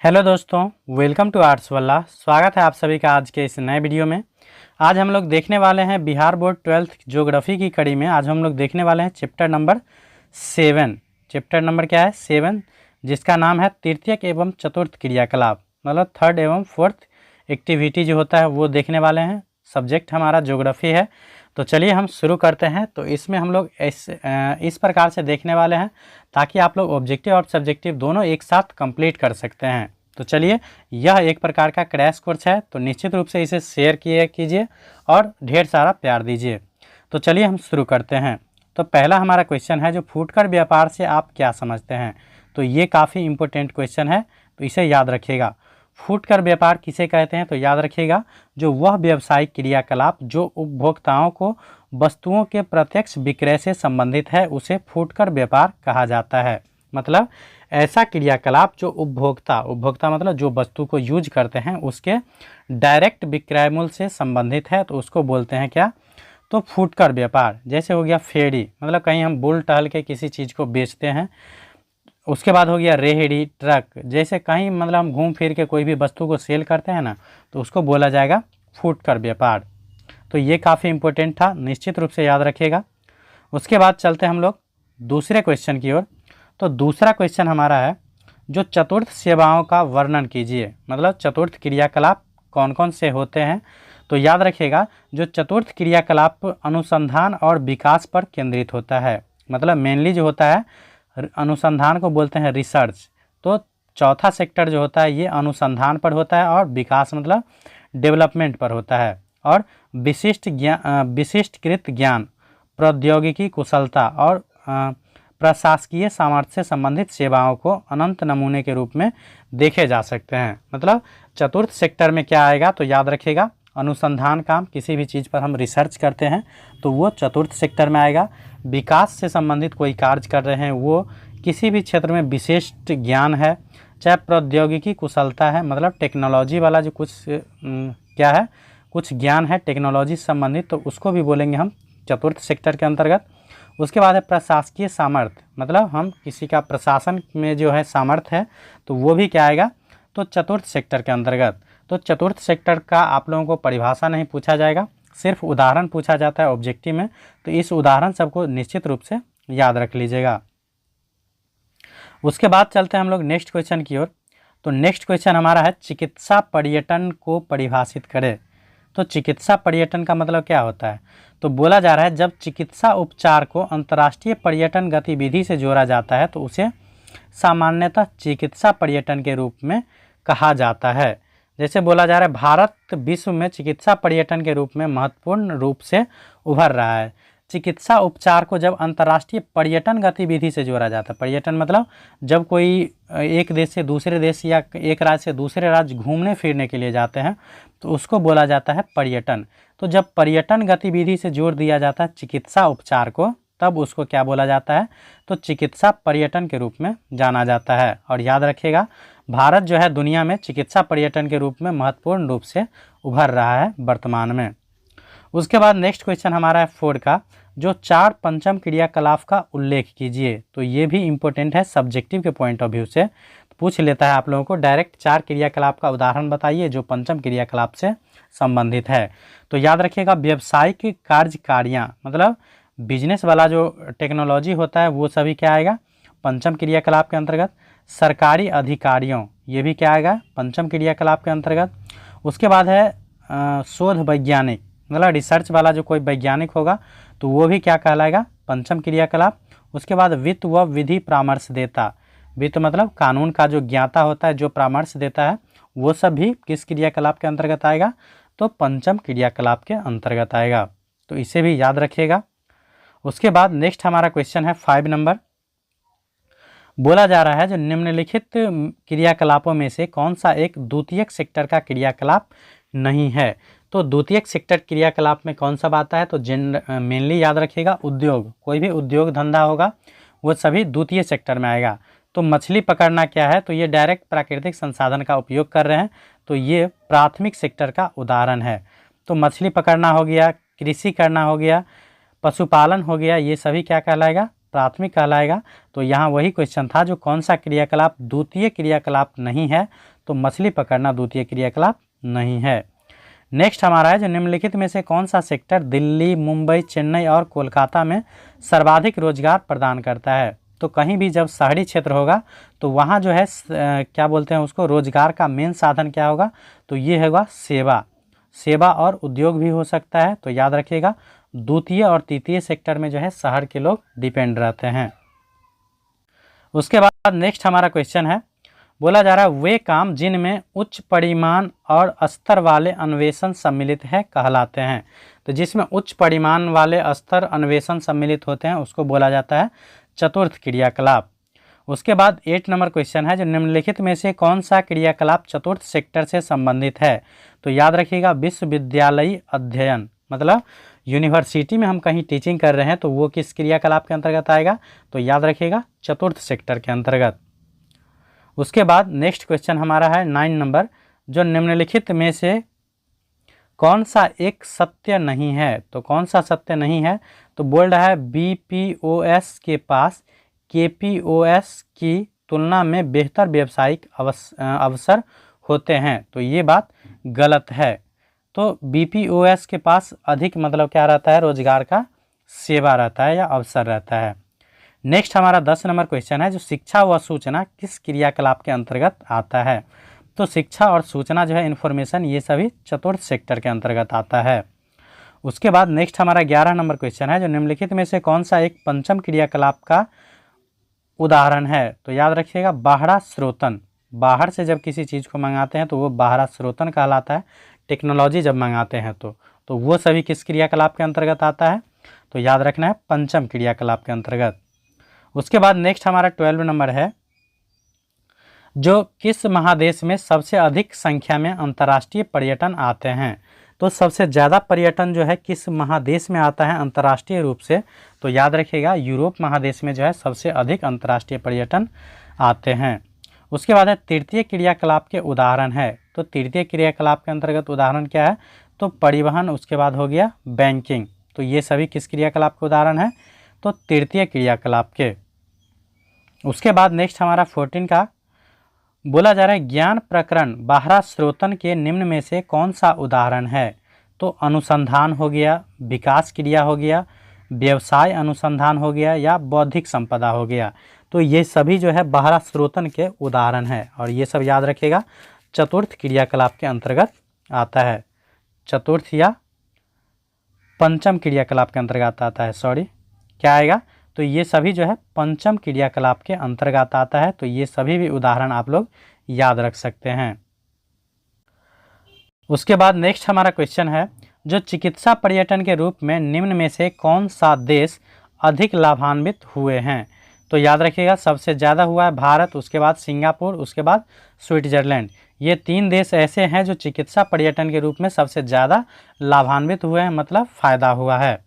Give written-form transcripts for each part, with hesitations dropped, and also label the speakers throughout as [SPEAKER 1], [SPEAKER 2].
[SPEAKER 1] Hello दोस्तों, welcome to arts वाला। स्वागत है आप सभी का आज के इस नए वीडियो में। आज हम लोग देखने वाले हैं बिहार बोर्ड 12th ज्योग्राफी की कड़ी में। आज हम लोग देखने वाले हैं चैप्टर नंबर 7। चैप्टर नंबर क्या है? 7, जिसका नाम है तृतीयक एवं चतुर्थ क्रियाकलाप, मतलब थर्ड एवं फोर्थ एक्टिविटी जो होता है वो देखने वाले हैं। सब्जेक्ट हमारा ज्योग्राफी है। तो चलिए हम शुरू करते हैं। तो इसमें हम लोग इस प्रकार से देखने वाले हैं ताकि आप लोग ऑब्जेक्टिव और सब्जेक्टिव दोनों एक साथ कंप्लीट कर सकते हैं। तो चलिए, यह एक प्रकार का क्रैश कोर्स है, तो निश्चित रूप से इसे शेयर कीजिए और ढेर सारा प्यार दीजिए। तो चलिए हम शुरू करते हैं। तो पहला हमारा क्वेश्चन है, जो फुटकर व्यापार से आप क्या समझते हैं? तो ये काफ़ी इम्पोर्टेंट क्वेश्चन है, तो इसे याद रखिएगा। फुटकर व्यापार किसे कहते हैं? तो याद रखिएगा, जो वह व्यावसायिक क्रियाकलाप जो उपभोक्ताओं को वस्तुओं के प्रत्यक्ष विक्रय से संबंधित है उसे फुटकर व्यापार कहा जाता है। मतलब ऐसा क्रियाकलाप जो उपभोक्ता मतलब जो वस्तु को यूज करते हैं उसके डायरेक्ट विक्रय मूल्य से संबंधित है, तो उसको बोलते हैं क्या? तो फुटकर व्यापार। जैसे हो गया फेरी, मतलब कहीं हम बुल टहल के किसी चीज़ को बेचते हैं। उसके बाद हो गया रेहड़ी, ट्रक, जैसे कहीं मतलब हम घूम फिर के कोई भी वस्तु को सेल करते हैं ना, तो उसको बोला जाएगा फुटकर व्यापार। तो ये काफ़ी इम्पोर्टेंट था, निश्चित रूप से याद रखिएगा। उसके बाद चलते हम लोग दूसरे क्वेश्चन की ओर। तो दूसरा क्वेश्चन हमारा है, जो चतुर्थ सेवाओं का वर्णन कीजिए। मतलब चतुर्थ क्रियाकलाप कौन कौन से होते हैं? तो याद रखिएगा, जो चतुर्थ क्रियाकलाप अनुसंधान और विकास पर केंद्रित होता है। मतलब मेनली जो होता है अनुसंधान को बोलते हैं रिसर्च। तो चौथा सेक्टर जो होता है ये अनुसंधान पर होता है और विकास मतलब डेवलपमेंट पर होता है। और विशिष्टकृत ज्ञान, प्रौद्योगिकी कुशलता और प्रशासकीय सामर्थ्य से संबंधित सेवाओं को अनंत नमूने के रूप में देखे जा सकते हैं। मतलब चतुर्थ सेक्टर में क्या आएगा? तो याद रखिएगा, अनुसंधान काम, किसी भी चीज़ पर हम रिसर्च करते हैं तो वो चतुर्थ सेक्टर में आएगा। विकास से संबंधित कोई कार्य कर रहे हैं, वो किसी भी क्षेत्र में विशिष्ट ज्ञान है, चाहे प्रौद्योगिकी कुशलता है, मतलब टेक्नोलॉजी वाला जो कुछ क्या है, कुछ ज्ञान है टेक्नोलॉजी से संबंधित, तो उसको भी बोलेंगे हम चतुर्थ सेक्टर के अंतर्गत। उसके बाद है प्रशासकीय सामर्थ्य, मतलब हम किसी का प्रशासन में जो है सामर्थ्य है, तो वो भी क्या आएगा? तो चतुर्थ सेक्टर के अंतर्गत। तो चतुर्थ सेक्टर का आप लोगों को परिभाषा नहीं पूछा जाएगा, सिर्फ उदाहरण पूछा जाता है ऑब्जेक्टिव में। तो इस उदाहरण सबको निश्चित रूप से याद रख लीजिएगा। उसके बाद चलते हैं हम लोग नेक्स्ट क्वेश्चन की ओर। तो नेक्स्ट क्वेश्चन हमारा है, चिकित्सा पर्यटन को परिभाषित करें। तो चिकित्सा पर्यटन का मतलब क्या होता है? तो बोला जा रहा है, जब चिकित्सा उपचार को अंतर्राष्ट्रीय पर्यटन गतिविधि से जोड़ा जाता है तो उसे सामान्यतः चिकित्सा पर्यटन के रूप में कहा जाता है। जैसे बोला जा रहा है, भारत विश्व में चिकित्सा पर्यटन के रूप में महत्वपूर्ण रूप से उभर रहा है। चिकित्सा उपचार को जब अंतर्राष्ट्रीय पर्यटन गतिविधि से जोड़ा जाता है, पर्यटन मतलब जब कोई एक देश से दूसरे देश या एक राज्य से दूसरे राज्य घूमने फिरने के लिए जाते हैं तो उसको बोला जाता है पर्यटन। तो जब पर्यटन गतिविधि से जोड़ दिया जाता है चिकित्सा उपचार को, तब उसको क्या बोला जाता है? तो चिकित्सा पर्यटन के रूप में जाना जाता है। और याद रखिएगा, भारत जो है दुनिया में चिकित्सा पर्यटन के रूप में महत्वपूर्ण रूप से उभर रहा है वर्तमान में। उसके बाद नेक्स्ट क्वेश्चन हमारा है 4 का, जो 4 पंचम क्रियाकलाप का उल्लेख कीजिए। तो ये भी इम्पोर्टेंट है, सब्जेक्टिव के पॉइंट ऑफ व्यू से पूछ लेता है आप लोगों को, डायरेक्ट 4 क्रियाकलाप का उदाहरण बताइए जो पंचम क्रियाकलाप से संबंधित है। तो याद रखिएगा, व्यावसायिक कार्यकारियाँ, मतलब बिजनेस वाला जो टेक्नोलॉजी होता है वो सभी क्या आएगा? पंचम क्रियाकलाप के अंतर्गत। सरकारी अधिकारियों, ये भी क्या आएगा? पंचम क्रियाकलाप के अंतर्गत। उसके बाद है शोध वैज्ञानिक, मतलब रिसर्च वाला जो कोई वैज्ञानिक होगा तो वो भी क्या कहलाएगा? पंचम क्रियाकलाप। उसके बाद वित्त व विधि परामर्श देता, वित्त मतलब कानून का जो ज्ञाता होता है, जो परामर्श देता है, वो सब भी किस क्रियाकलाप के अंतर्गत आएगा? तो पंचम क्रियाकलाप के अंतर्गत आएगा। तो इसे भी याद रखिएगा। उसके बाद नेक्स्ट हमारा क्वेश्चन है 5 नंबर। बोला जा रहा है, जो निम्नलिखित क्रियाकलापों में से कौन सा एक द्वितीयक सेक्टर का क्रियाकलाप नहीं है? तो द्वितीयक सेक्टर क्रियाकलाप में कौन सा आता है? तो मेनली याद रखिएगा, उद्योग, कोई भी उद्योग धंधा होगा वो सभी द्वितीय सेक्टर में आएगा। तो मछली पकड़ना क्या है? तो ये डायरेक्ट प्राकृतिक संसाधन का उपयोग कर रहे हैं, तो ये प्राथमिक सेक्टर का उदाहरण है। तो मछली पकड़ना हो गया, कृषि करना हो गया, पशुपालन हो गया, ये सभी क्या कहलाएगा? प्राथमिक कहलाएगा। तो यहाँ वही क्वेश्चन था, जो कौन सा क्रियाकलाप द्वितीय क्रियाकलाप नहीं है, तो मछली पकड़ना द्वितीय क्रियाकलाप नहीं है। नेक्स्ट हमारा है, जो निम्नलिखित में से कौन सा सेक्टर दिल्ली, मुंबई, चेन्नई और कोलकाता में सर्वाधिक रोजगार प्रदान करता है। तो कहीं भी जब शहरी क्षेत्र होगा तो वहाँ जो है क्या बोलते हैं उसको, रोजगार का मेन साधन क्या होगा, तो ये होगा सेवा और उद्योग भी हो सकता है। तो याद रखिएगा, द्वितीय और तृतीय सेक्टर में जो है शहर के लोग डिपेंड रहते हैं। उसके बाद नेक्स्ट हमारा क्वेश्चन है, बोला जा रहा है वे काम जिनमें उच्च परिमाण और स्तर वाले अन्वेषण सम्मिलित है कहलाते हैं। तो जिसमें उच्च परिमाण वाले स्तर अन्वेषण सम्मिलित होते हैं उसको बोला जाता है चतुर्थ क्रियाकलाप। उसके बाद 8 नंबर क्वेश्चन है, जो निम्नलिखित में से कौन सा क्रियाकलाप चतुर्थ सेक्टर से संबंधित है। तो याद रखिएगा, विश्वविद्यालयी अध्ययन, मतलब यूनिवर्सिटी में हम कहीं टीचिंग कर रहे हैं तो वो किस क्रियाकलाप के अंतर्गत आएगा, तो याद रखिएगा चतुर्थ सेक्टर के अंतर्गत। उसके बाद नेक्स्ट क्वेश्चन हमारा है 9 नंबर, जो निम्नलिखित में से कौन सा एक सत्य नहीं है। तो कौन सा सत्य नहीं है, तो बोल रहा है BPOS के पास KPOS की तुलना में बेहतर व्यावसायिक अवसर होते हैं। तो ये बात गलत है। तो BPOS के पास अधिक मतलब क्या रहता है, रोजगार का सेवा रहता है या अवसर रहता है। नेक्स्ट हमारा 10 नंबर क्वेश्चन है, जो शिक्षा व सूचना किस क्रियाकलाप के अंतर्गत आता है। तो शिक्षा और सूचना जो है इन्फॉर्मेशन, ये सभी चतुर्थ सेक्टर के अंतर्गत आता है। उसके बाद नेक्स्ट हमारा 11 नंबर क्वेश्चन है, जो निम्नलिखित में से कौन सा एक पंचम क्रियाकलाप का उदाहरण है। तो याद रखिएगा, बाहरा स्रोतन, बाहर से जब किसी चीज़ को मंगाते हैं तो वो बाहरा स्रोतन कहलाता है। टेक्नोलॉजी जब मंगाते हैं तो वो सभी किस क्रियाकलाप के अंतर्गत आता है, तो याद रखना है पंचम क्रियाकलाप के अंतर्गत। उसके बाद नेक्स्ट हमारा 12 नंबर है, जो किस महादेश में सबसे अधिक संख्या में अंतर्राष्ट्रीय पर्यटन आते हैं। तो सबसे ज़्यादा पर्यटन जो है किस महादेश में आता है अंतर्राष्ट्रीय रूप से, तो याद रखिएगा यूरोप महादेश में जो है सबसे अधिक अंतर्राष्ट्रीय पर्यटन आते हैं। उसके बाद है तृतीय क्रियाकलाप के उदाहरण है। तो तृतीय क्रियाकलाप के अंतर्गत उदाहरण क्या है, तो परिवहन, उसके बाद हो गया बैंकिंग। तो ये सभी किस क्रियाकलाप के उदाहरण है, तो तृतीय क्रियाकलाप के। उसके बाद नेक्स्ट हमारा 14 का बोला जा रहा है, ज्ञान प्रकरण बाहरा स्रोतन के निम्न में से कौन सा उदाहरण है। तो अनुसंधान हो गया, विकास क्रिया हो गया, व्यवसाय अनुसंधान हो गया या बौद्धिक संपदा हो गया। तो ये सभी जो है बाहरा स्रोतन के उदाहरण है और ये सब याद रखिएगा चतुर्थ क्रियाकलाप के अंतर्गत आता है। चतुर्थ या पंचम क्रियाकलाप के अंतर्गत आता है, सॉरी क्या आएगा, तो ये सभी जो है पंचम क्रियाकलाप के अंतर्गत आता है। तो ये सभी भी उदाहरण आप लोग याद रख सकते हैं। उसके बाद नेक्स्ट हमारा क्वेश्चन है, जो चिकित्सा पर्यटन के रूप में निम्न में से कौन सा देश अधिक लाभान्वित हुए हैं। तो याद रखिएगा, सबसे ज़्यादा हुआ है भारत, उसके बाद सिंगापुर, उसके बाद स्विट्जरलैंड। ये 3 देश ऐसे हैं जो चिकित्सा पर्यटन के रूप में सबसे ज़्यादा लाभान्वित हुए हैं, मतलब फ़ायदा हुआ है।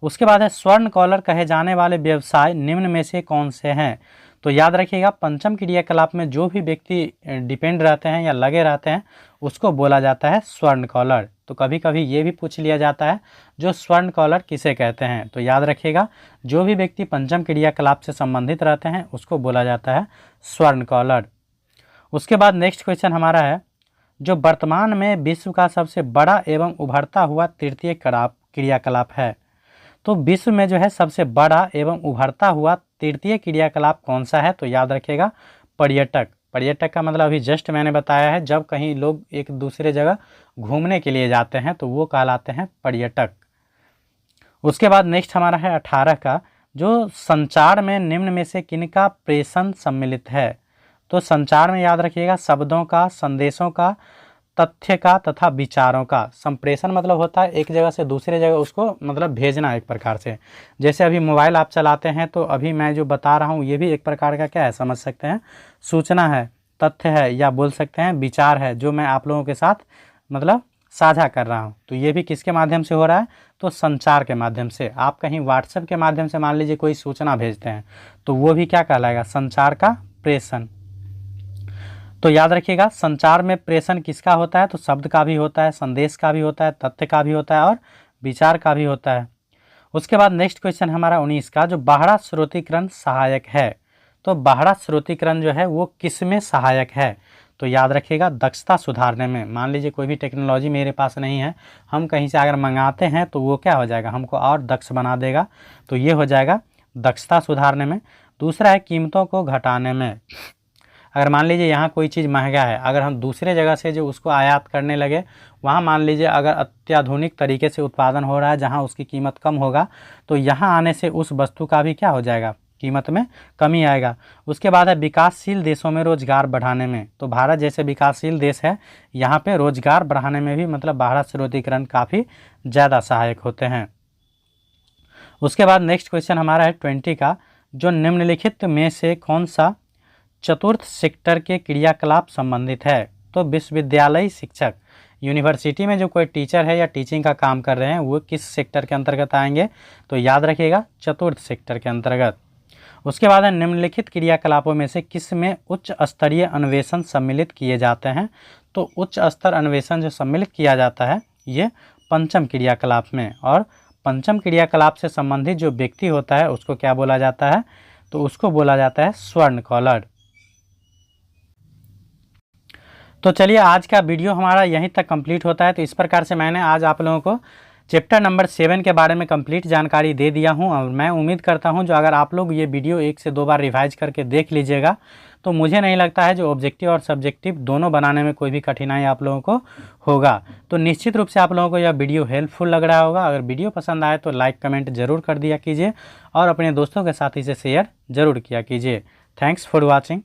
[SPEAKER 1] उसके बाद है स्वर्ण कॉलर कहे जाने वाले व्यवसाय निम्न में से कौन से हैं। तो याद रखिएगा, पंचम क्रियाकलाप में जो भी व्यक्ति डिपेंड रहते हैं या लगे रहते हैं उसको बोला जाता है स्वर्ण कॉलर। तो कभी कभी ये भी पूछ लिया जाता है, जो स्वर्ण कॉलर किसे कहते हैं। तो याद रखिएगा, जो भी व्यक्ति पंचम क्रियाकलाप से संबंधित रहते हैं उसको बोला जाता है स्वर्ण कॉलर। उसके बाद नेक्स्ट क्वेश्चन हमारा है, जो वर्तमान में विश्व का सबसे बड़ा एवं उभरता हुआ तृतीय क्रियाकलाप है। तो विश्व में जो है सबसे बड़ा एवं उभरता हुआ तृतीय क्रियाकलाप कौन सा है। तो याद रखिएगा, पर्यटक। पर्यटक का मतलब अभी जस्ट मैंने बताया है, जब कहीं लोग एक दूसरे जगह घूमने के लिए जाते हैं तो वो कहलाते हैं पर्यटक। उसके बाद नेक्स्ट हमारा है 18 का, जो संचार में निम्न में से किनका प्रेषण सम्मिलित है। तो संचार में याद रखिएगा, शब्दों का, संदेशों का, तथ्य का तथा विचारों का। संप्रेषण मतलब होता है एक जगह से दूसरे जगह उसको मतलब भेजना एक प्रकार से। जैसे अभी मोबाइल आप चलाते हैं तो अभी मैं जो बता रहा हूँ ये भी एक प्रकार का क्या है, समझ सकते हैं, सूचना है, तथ्य है या बोल सकते हैं विचार है, जो मैं आप लोगों के साथ मतलब साझा कर रहा हूँ। तो ये भी किसके माध्यम से हो रहा है, तो संचार के माध्यम से। आप कहीं व्हाट्सएप के माध्यम से मान लीजिए कोई सूचना भेजते हैं तो वो भी क्या कहलाएगा, संचार का प्रेषण। तो याद रखिएगा, संचार में प्रेषण किसका होता है, तो शब्द का भी होता है, संदेश का भी होता है, तथ्य का भी होता है और विचार का भी होता है। उसके बाद नेक्स्ट क्वेश्चन हमारा 19 का, जो बाहरा स्रोतीकरण सहायक है, तो बाहरा स्रोतीकरण जो है वो किस में सहायक है? तो याद रखिएगा दक्षता सुधारने में। मान लीजिए कोई भी टेक्नोलॉजी मेरे पास नहीं है, हम कहीं से अगर मंगाते हैं तो वो क्या हो जाएगा, हमको और दक्ष बना देगा, तो ये हो जाएगा दक्षता सुधारने में। दूसरा है कीमतों को घटाने में। अगर मान लीजिए यहाँ कोई चीज़ महंगा है, अगर हम दूसरे जगह से जो उसको आयात करने लगे, वहाँ मान लीजिए अगर अत्याधुनिक तरीके से उत्पादन हो रहा है जहाँ उसकी कीमत कम होगा, तो यहाँ आने से उस वस्तु का भी क्या हो जाएगा, कीमत में कमी आएगा। उसके बाद है विकासशील देशों में रोजगार बढ़ाने में। तो भारत जैसे विकासशील देश है, यहाँ पे रोजगार बढ़ाने में भी मतलब बाहरा स्रोतीकरण काफ़ी ज़्यादा सहायक होते हैं। उसके बाद नेक्स्ट क्वेश्चन हमारा है 20 का, जो निम्नलिखित में से कौन सा चतुर्थ सेक्टर के क्रियाकलाप संबंधित है? तो विश्वविद्यालय शिक्षक, यूनिवर्सिटी में जो कोई टीचर है या टीचिंग का काम कर रहे हैं वो किस सेक्टर के अंतर्गत आएंगे? तो याद रखिएगा चतुर्थ सेक्टर के अंतर्गत। उसके बाद है निम्नलिखित क्रियाकलापों में से किस में उच्च स्तरीय अन्वेषण सम्मिलित किए जाते हैं? तो उच्च स्तर अन्वेषण जो सम्मिलित किया जाता है ये पंचम क्रियाकलाप में, और पंचम क्रियाकलाप से संबंधित जो व्यक्ति होता है उसको क्या बोला जाता है? तो उसको बोला जाता है स्वर्ण कॉलर। तो चलिए आज का वीडियो हमारा यहीं तक कंप्लीट होता है। तो इस प्रकार से मैंने आज आप लोगों को चैप्टर नंबर 7 के बारे में कंप्लीट जानकारी दे दिया हूं, और मैं उम्मीद करता हूं जो अगर आप लोग ये वीडियो 1 से 2 बार रिवाइज करके देख लीजिएगा तो मुझे नहीं लगता है जो ऑब्जेक्टिव और सब्जेक्टिव दोनों बनाने में कोई भी कठिनाई आप लोगों को होगा। तो निश्चित रूप से आप लोगों को यह वीडियो हेल्पफुल लग रहा होगा। अगर वीडियो पसंद आए तो लाइक कमेंट जरूर कर दिया कीजिए और अपने दोस्तों के साथ इसे शेयर जरूर किया कीजिए। Thanks for watching.